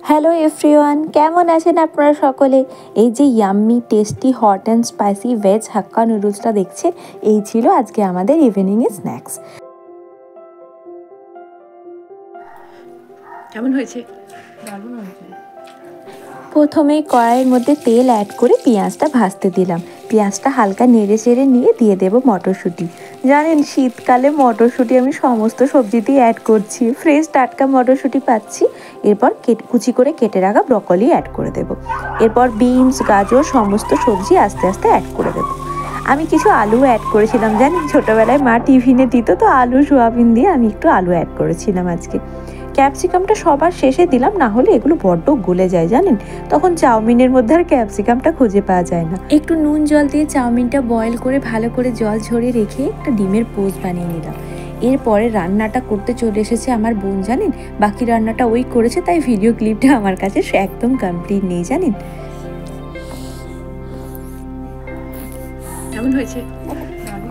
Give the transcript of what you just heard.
Hello everyone, কেমন আছেন আপনারা সকলে? এই যে yummy tasty hot and spicy veg hakka নুডলসটা দেখছেন, এই ছিল আজকে আমাদের ইভিনিংয়ে স্ন্যাক্স। কেমন হয়েছে? দারুণ হয়েছে। প্রথমেই কড়াইয়ের মধ্যে তেল অ্যাড করে পেঁয়াজটা ভাজতে দিলাম। পেঁয়াজটা হালকা নেড়ে চেড়ে নিয়ে দিয়ে দেবো মটরশুঁটি। জানেন, শীতকালে মটরশুঁটি আমি সমস্ত সবজিতেই অ্যাড করছি। ফ্রেশ টাটকা মটরশুঁটি পাচ্ছি। এরপর কুচি করে কেটে রাখা ব্রকলি অ্যাড করে দেবো। এরপর বিনস, গাজর সমস্ত সবজি আস্তে আস্তে অ্যাড করে দেবো। আমি কিছু আলু অ্যাড করেছিলাম, জানেন ছোটোবেলায় মা টিফিনে দিত, তো আলু সোয়াবিন দিয়ে আমি একটু আলু অ্যাড করেছিলাম আজকে। ক্যাপসিকামটা সবার শেষে দিলাম, না হলে এগুলো বড্ড গলে যায় জানেন, তখন চাউমিনের মধ্যে আর ক্যাপসিকামটা খুঁজে পাওয়া যায় না। একটু নুন জল দিয়ে চাউমিনটা বয়েল করে ভালো করে জল ঝরিয়ে রেখে একটা ডিমের পোস্ট বানিয়ে নিলাম। এরপরে রান্নাটা করতে চলে এসেছে আমার বোন, জানেন বাকি রান্নাটা ওই করেছে, তাই ভিডিও ক্লিপটা আমার কাছে একদম কমপ্লিট নেই জানেন। কেমন হয়েছে? দারুণ